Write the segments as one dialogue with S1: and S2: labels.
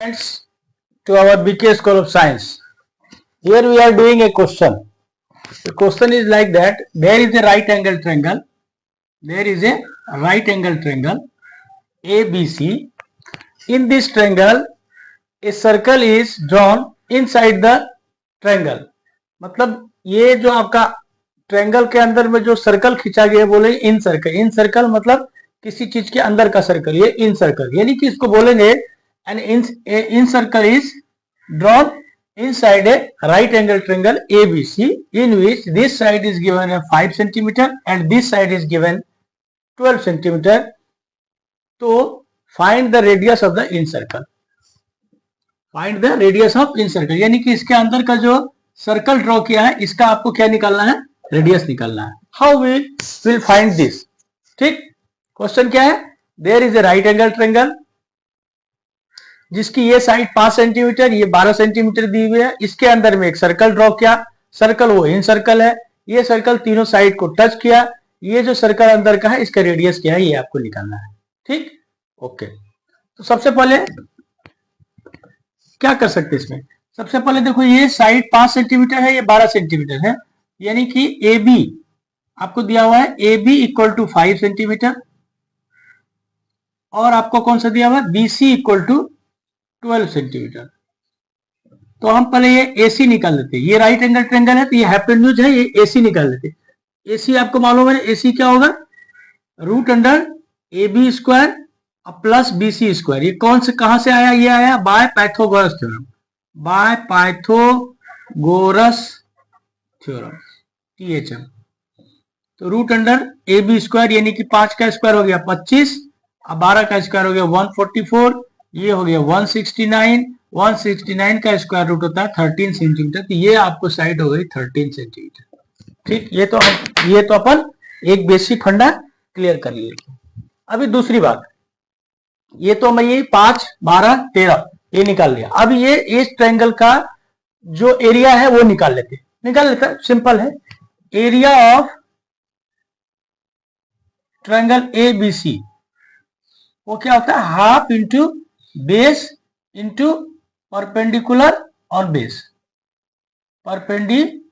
S1: Friends, to our BK School of Science. Here we are doing a question. The question is like that: there is a right angle triangle. There is a right angle triangle ABC. In this triangle, a circle is drawn inside the triangle. मतलब ये जो आपका triangle के अंदर में जो circle खींचा गया है बोले इन सर्कल मतलब किसी चीज के अंदर का सर्कल, ये इन सर्कल, यानी कि इसको बोलेंगे and in circle is drawn inside a right angle triangle ABC in which this side is given a 5 cm and this side is given 12 cm. तो find the radius of the in circle. Find the radius of in circle, यानी कि इसके अंदर का जो circle draw किया है इसका आपको क्या निकालना है, रेडियस निकालना है. How we will find this. ठीक, क्वेश्चन क्या है, there is a right angle triangle जिसकी ये साइड 5 सेंटीमीटर, ये 12 सेंटीमीटर दी हुई है. इसके अंदर में एक सर्कल ड्रॉ किया, सर्कल वो इन सर्कल है. ये सर्कल तीनों साइड को टच किया. ये जो सर्कल अंदर का है इसका रेडियस क्या है ये आपको निकालना है. ठीक, ओके. तो सबसे पहले क्या कर सकते हैं इसमें, सबसे पहले देखो ये साइड 5 सेंटीमीटर है, ये 12 सेंटीमीटर है, यानी कि ए बी आपको दिया हुआ है A B equal to 5 centimetre और आपको कौन सा दिया हुआ है B C equal to 12 centimetre. तो हम पहले ये AC निकाल लेते हैं. ये राइट एंगल ट्रायंगल है तो ये हाइपोटेन्यूज है, ये AC निकाल लेते हैं. AC आपको मालूम है AC क्या होगा, root under AB square plus BC square. ये कौन से कहां से आया, ये आया by Pythagoras theorem, by Pythagoras theorem THM. तो रूट अंडर AB स्क्वायर यानी कि 5 का स्क्वायर हो गया 25 और 12 का स्क्वायर हो गया 144, ये हो गया 169. 169 का स्क्वायर रूट होता है 13 सेंटीमीटर. तो ये आपको साइड हो गई 13 सेंटीमीटर. ठीक, ये तो अपन एक बेसिक फंडा क्लियर कर लिए. अभी दूसरी बात, ये तो मैं ये 5 12 13 ये निकाल लिया. अब ये इस ट्रायंगल का जो एरिया है वो निकाल लेते हैं. सिंपल है, एरिया ऑफ ट्रायंगल ABC वो क्या होता है, half into base into perpendicular on base. Perpendicular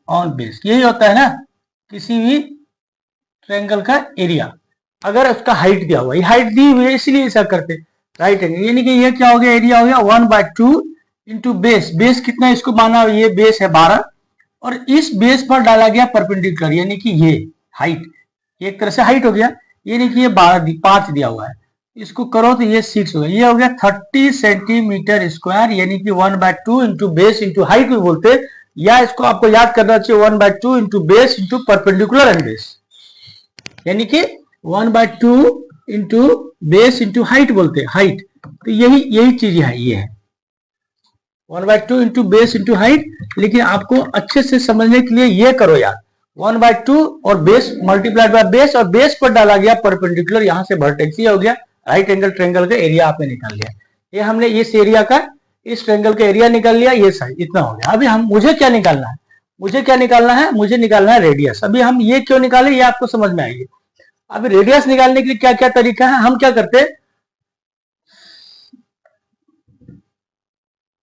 S1: on base यही होता है ना किसी भी ट्रायंगल का एरिया. अगर उसका हाइट दिया हुआ, ये हाइट दी हुई है इसलिए ऐसा करते राइट एंगल, यानी कि ये क्या हो गया, एरिया हो गया 1/2 इंटू बेस. बेस कितना इसको माना, ये बेस है 12 और इस बेस पर डाला गया परपेंडिकुलर यानी कि ये हाइट, एक तरह से हाइट हो गया, यानी कि ये 5 दिया हुआ है. इसको करो तो ये 6 हो गया, ये हो गया 30 सेंटीमीटर स्क्वायर यानी कि 1/2 इंटू बेस इंटू हाइट भी बोलते, या इसको आपको याद करना चाहिए 1/2 into base into perpendicular and base, यानी कि 1/2 इंटू बेस इंटू हाइट बोलते हैं, हाइट. तो यही चीज है, ये है 1/2 इंटू बेस इंटू हाइट. लेकिन आपको अच्छे से समझने के लिए ये करो यार, 1/2 और बेस मल्टीप्लाइड बाय बेस और बेस पर डाला गया परपेंडिकुलर, यहां से वर्टेक्स, ये हो गया राइट एंगल ट्रायंगल का एरिया आपने निकाल लिया. ये हमने इस एरिया का, इस ट्रायंगल का एरिया निकाल लिया, ये साइड इतना हो गया. अभी मुझे क्या निकालना है, मुझे निकालना है रेडियस. अभी हम ये क्यों निकाले ये आपको समझ में आएगी. अभी रेडियस निकालने के लिए क्या क्या तरीका है, हम क्या करते,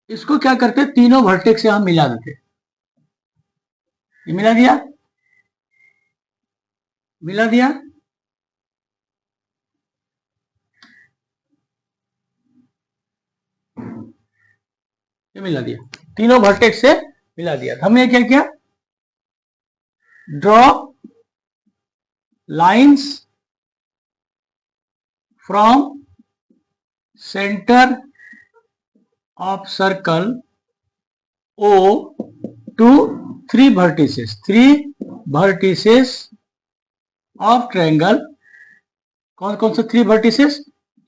S1: इसको क्या करते, तीनों वर्टेक्स से हम मिला देते. ये मिला दिया, ये मिला दिया, तीनों वर्टेक्स से मिला दिया. हमने क्या किया, draw lines from centre of circle O to 3 vertices of triangle. कौन कौन से 3 वर्टिसेस,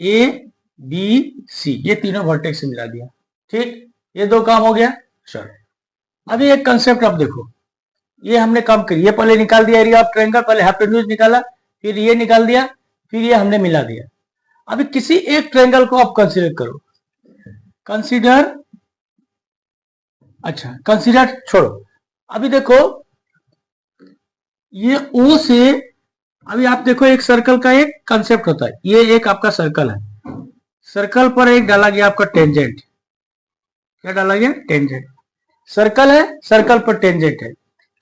S1: A B C, ये तीनों वर्टेक्स से मिला दिया. ठीक, ये 2 काम हो गया. चलो अभी एक कंसेप्ट आप देखो, ये हमने काम करी, ये पहले निकाल दिया एरिया ऑफ ट्रायंगल, पहले हाइपोटेन्यूज निकाला, फिर ये निकाल दिया, फिर ये हमने मिला दिया. अभी किसी एक ट्रायंगल को आप कंसीडर करो, कंसीडर छोड़ो. अभी देखो ये O से अभी आप देखो, एक सर्कल का एक कंसेप्ट होता है, ये एक आपका सर्कल है, सर्कल पर एक डाला गया आपका टेंजेंट। क्या डाला गया? टेंजेंट। सर्कल है, सर्कल पर टेंजेंट है,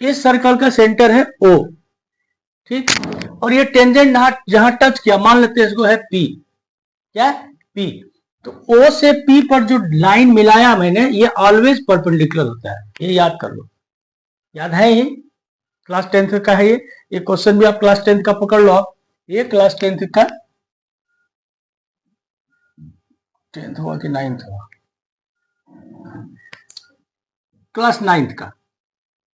S1: इस सर्कल का सेंटर है O, ठीक। और ये टेंजेंट जहां टच किया, मान लेते हैं इसको है P, क्या P, तो O से P पर जो लाइन मिलाया मैंने, ये ऑलवेज परपेंडिकुलर होता है, ये याद कर लो। याद है? ये क्लास 10th का है, ये क्वेश्चन भी आप क्लास 10th का पकड़ लो आप, ये क्लास 10th का, 10th हुआ कि 9th हुआ, क्लास 9th का,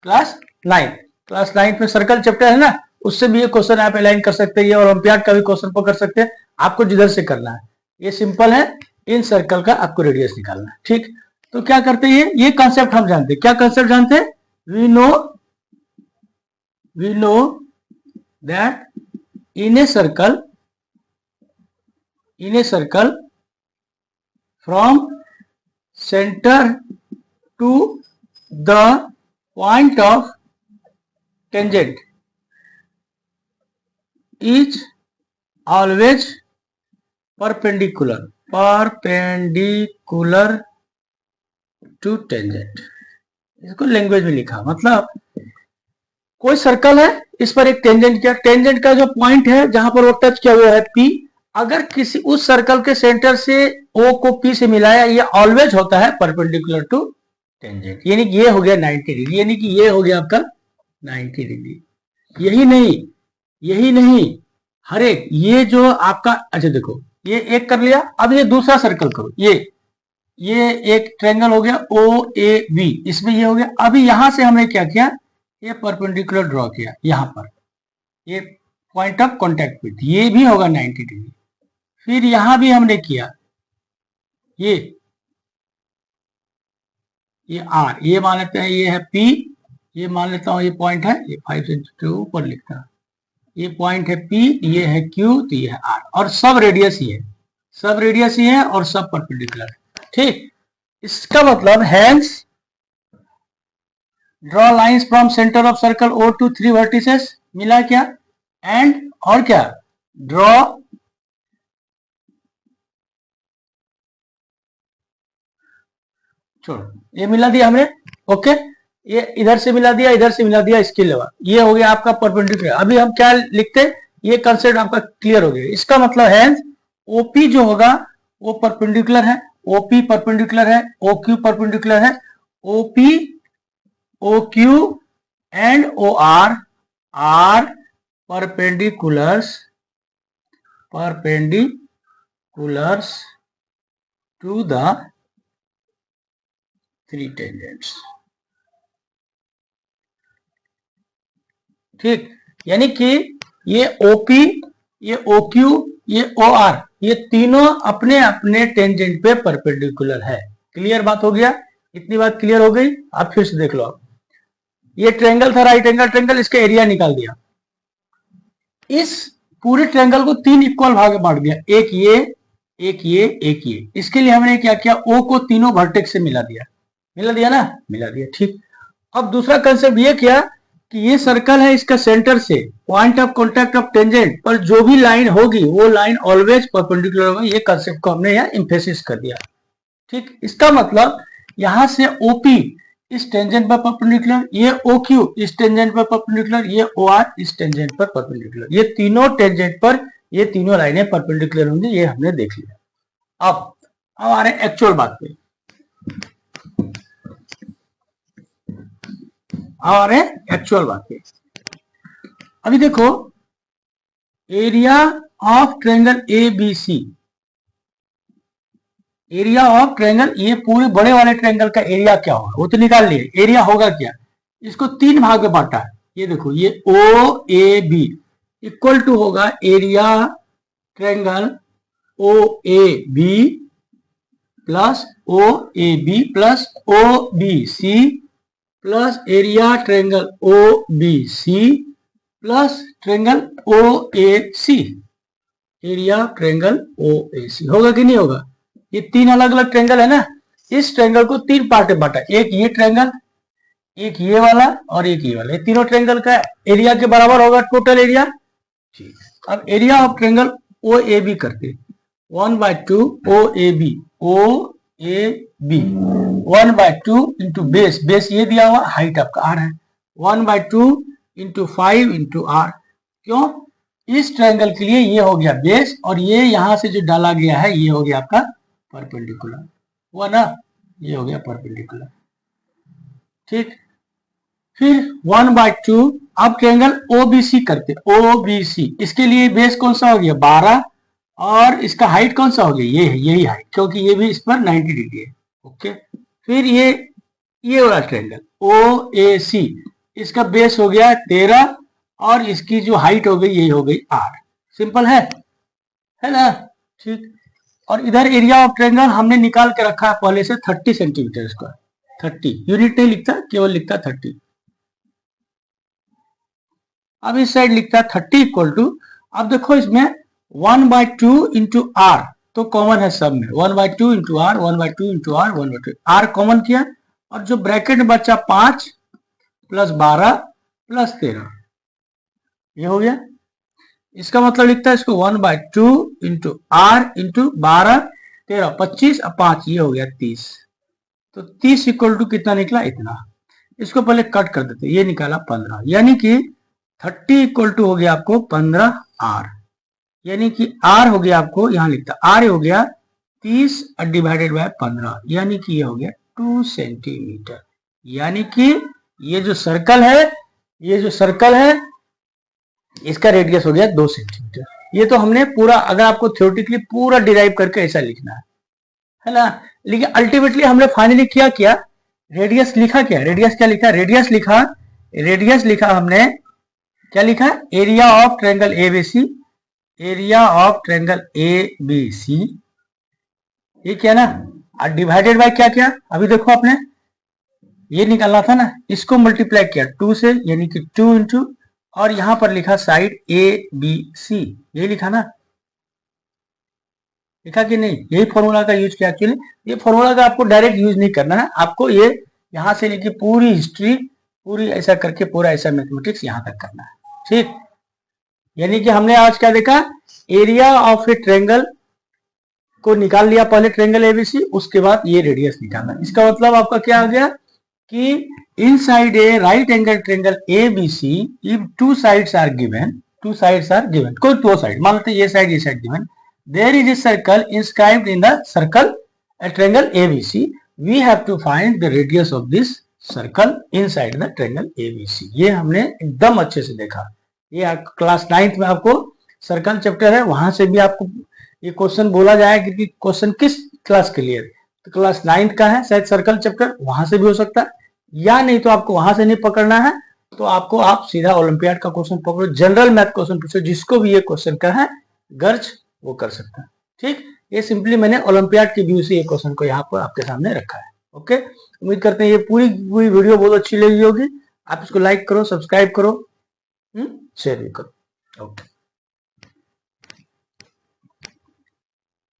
S1: क्लास 9th में सर्कल चैप्टर है ना, उससे भी ये क्वेश्चन आप अलाइन कर सकते हैं, और ओलंपियाड का भी क्वेश्चन पकड़ सकते हैं। आपको जिधर से करना है, ये सिंपल है, इन सर्कल का आपको रेडियस निकालना है, ठीक। तो क्या करते हैं, ये कंसेप्ट हम जानते हैं। क्या कंसेप्ट जानते हैं? We know that in a circle from center to the point of tangent is always perpendicular to tangent। इसको लैंग्वेज में लिखा, मतलब कोई सर्कल है, इस पर एक टेंजेंट किया, टेंजेंट का जो पॉइंट है जहां पर वो टच किया वो है P, अगर किसी उस सर्कल के सेंटर से O को P से मिलाया, ये ऑलवेज होता है परपेंडिकुलर टू टेंजेंट, यानी कि ये हो गया 90 डिग्री, यानी कि ये हो गया आपका 90 डिग्री। यही नहीं, हर एक, ये जो आपका, अच्छा देखो, ये एक कर लिया, अब ये दूसरा सर्कल करो, ये एक ट्रायंगल हो गया OAB, इसमें ये हो गया। अभी यहां से हमने क्या किया, ये परपेंडिकुलर ड्रॉ किया, यहां पर ये पॉइंट ऑफ कांटेक्ट विथ, ये भी होगा 90 डिग्री। फिर यहां भी हमने किया, ये R, ये मान लेते हैं ये है P, ये मान लेता हूं ये पॉइंट है, ये 5 सेंटीमीटर ऊपर लिखता है, ये पॉइंट है P, ये है Q, तो ये है R, और सब रेडियस ही है, और सब परपेंडिकुलर है, ठीक। इसका मतलब hence draw lines from centre of circle O to 3 vertices, मिला क्या, एंड और क्या, ड्रॉ छोड़ो, ये मिला दिया हमने, ओके, ये इधर से मिला दिया, इधर से मिला दिया, इसके अलावा ये हो गया आपका परपेंडिकुलर। अभी हम क्या लिखते हैं, ये कंसेप्ट आपका क्लियर हो गया। इसका मतलब है OP जो होगा वो परपेंडिकुलर है, OP परपेंडिकुलर है, OQ परपेंडिकुलर है, OP OQ and OR are perpendiculars to the 3 tangents, ठीक। यानी कि ये OP, ये OQ, ये OR, ये तीनों अपने अपने टेंजेंट पे परपेंडिकुलर है। क्लियर बात हो गया? इतनी बात क्लियर हो गई? आप फिर से देख लो, ये ट्रायंगल था, राइट एंगल ट्रायंगल, इसका एरिया निकाल दिया, इस पूरे ट्रायंगल को 3 इक्वल भाग में बांट दिया, एक ये। इसके लिए हमने क्या किया, O को तीनों वर्टेक्स से मिला दिया ना, ठीक। अब दूसरा कंसेप्ट ये किया कि ये सर्कल है, इसका सेंटर से point of contact of tangent पर जो भी लाइन होगी वो लाइन ऑलवेज परपेंडिकुलर होगी। ये कंसेप्ट को हमने यहाँ एम्फेसिस कर दिया, ठीक। इसका मतलब यहां से OP इस टेंजेंट पर परपेंडिकुलर, ये OQ इस टेंजेंट पर परपेंडिकुलर, ये OR इस टेंजेंट पर परपेंडिकुलर, ये तीनों टेंजेंट पर ये तीनों लाइनें परपेंडिकुलर होंगी, ये हमने देख लिया। अब हमारे एक्चुअल बात पे, अभी देखो, area of triangle ABC, area of triangle, ये पूरे बड़े वाले ट्रायंगल का एरिया क्या होगा वो तो निकाल लिए। एरिया होगा क्या, इसको 3 भाग में बांटा है, ये देखो, ये OAB इक्वल टू होगा area triangle OAB plus OAB plus OBC plus area triangle OBC plus triangle OAC, area triangle OAC होगा कि नहीं होगा? ये 3 अलग अलग ट्रायंगल है ना, इस ट्रायंगल को 3 पार्ट में बांटा, एक ये ट्रायंगल, एक ये वाला और एक ये वाला, ये तीनों ट्रायंगल का एरिया के बराबर होगा टोटल एरिया, ठीक, अब area of triangle O A B करते, 1/2 O A B, O A B 1/2 into base, base ये दिया हुआ, हाइट आपका आर है, 1/2 इंटू 5 इंटू आर। क्यों? इस ट्रायंगल के लिए ये हो गया बेस, और ये यहां से जो डाला गया है ये हो गया आपका परपेंडिकुलर, हुआ ना, ये हो गया परपेंडिकुलर। ठीक, फिर 1/2, अब ट्रायंगल ओबीसी करते, ओबीसी, इसके लिए बेस कौन सा हो गया 12, और इसका हाइट कौन सा हो गया, ये है, यही हाइट, क्योंकि ये भी इस पर 90 डिग्री है। ओके, फिर ये वाला ट्रायंगल ओ ए सी, इसका बेस हो गया 13, और इसकी जो हाइट हो गई यही हो गई 8। सिंपल है ना? ठीक, और इधर एरिया ऑफ ट्रायंगल हमने निकाल के रखा है पहले से 30 सेंटीमीटर स्क्वायर, 30 यूनिट नहीं लिखता, केवल लिखता 30। अब इस साइड लिखता है 30 इक्वल टू, अब देखो इसमें 1/2 इंटू आर तो कॉमन है सब में, 1/2 into r, 1/2 into r, 1/2 r common किया, और जो ब्रैकेट में बचा 5 प्लस 12 प्लस 13, ये हो गया। इसका मतलब लिखता है इसको 1/2 इंटू आर इंटू 12 13 25 और 5, ये हो गया 30। तो 30 इक्वल टू कितना निकला, इतना। इसको पहले कट कर देते, ये निकाला 15, यानी कि 30 इक्वल टू हो गया आपको 15 आर, यानी कि आर हो गया आपको यहां लिखता, आर हो गया 30 डिवाइडेड बाय 15, यानी कि ये हो गया 2 सेंटीमीटर। यानी कि ये जो सर्कल है इसका रेडियस हो गया 2 सेंटीमीटर। ये तो हमने पूरा, अगर आपको थ्योरेटिकली पूरा डिराइव करके ऐसा लिखना है ना, लेकिन अल्टीमेटली हमने फाइनली क्या रेडियस लिखा, रेडियस लिखा हमने, क्या लिखा, area of triangle ABC, area of triangle ABC, ये क्या ना, डिवाइडेड बाय क्या, अभी देखो आपने ये निकालना था ना, इसको मल्टीप्लाई किया 2 से, यानी कि 2 इंटू, और यहां पर लिखा साइड ए बी सी, ये लिखा ना, लिखा कि नहीं, यही फॉर्मूला का यूज किया। एक्चुअली ये फॉर्मूला का आपको डायरेक्ट यूज नहीं करना है, आपको ये यहां से लेके पूरी हिस्ट्री, पूरी ऐसा करके पूरा ऐसा मैथमेटिक्स यहां तक करना है। ठीक, यानी कि हमने आज क्या देखा, एरिया ऑफ ए ट्रायंगल को निकाल लिया पहले, ट्रायंगल एबीसी, उसके बाद ये रेडियस निकालना। इसका मतलब आपका क्या आ गया कि inside a right angle triangle ABC, if two sides are given, कोई दो साइड, मान लेते ये side given, there is a circle inscribed in the circle a triangle ABC, we have to find the radius of this circle inside the triangle ABC। ये हमने एकदम अच्छे से देखा, ये क्लास 9th में आपको सर्कल चैप्टर है, वहां से भी आपको ये क्वेश्चन बोला जाएगा कि क्वेश्चन किस क्लास के लिए, तो क्लास 9th का है शायद सर्कल चैप्टर, वहां से भी हो सकता है, या नहीं तो आपको वहां से नहीं पकड़ना है तो आपको आप सीधा ओलंपियाड का क्वेश्चन पकड़ो, जनरल मैथ क्वेश्चन पूछो, जिसको भी ये क्वेश्चन का है गर्ज वो कर सकता है। ठीक, ये सिंपली मैंने ओलंपियाड के व्यू से ये क्वेश्चन को यहाँ पर आपके सामने रखा है। ओके, उम्मीद करते हैं ये पूरी वीडियो बहुत अच्छी लगी होगी, आप इसको लाइक करो, सब्सक्राइब करो, शेयर भी करो। ओके।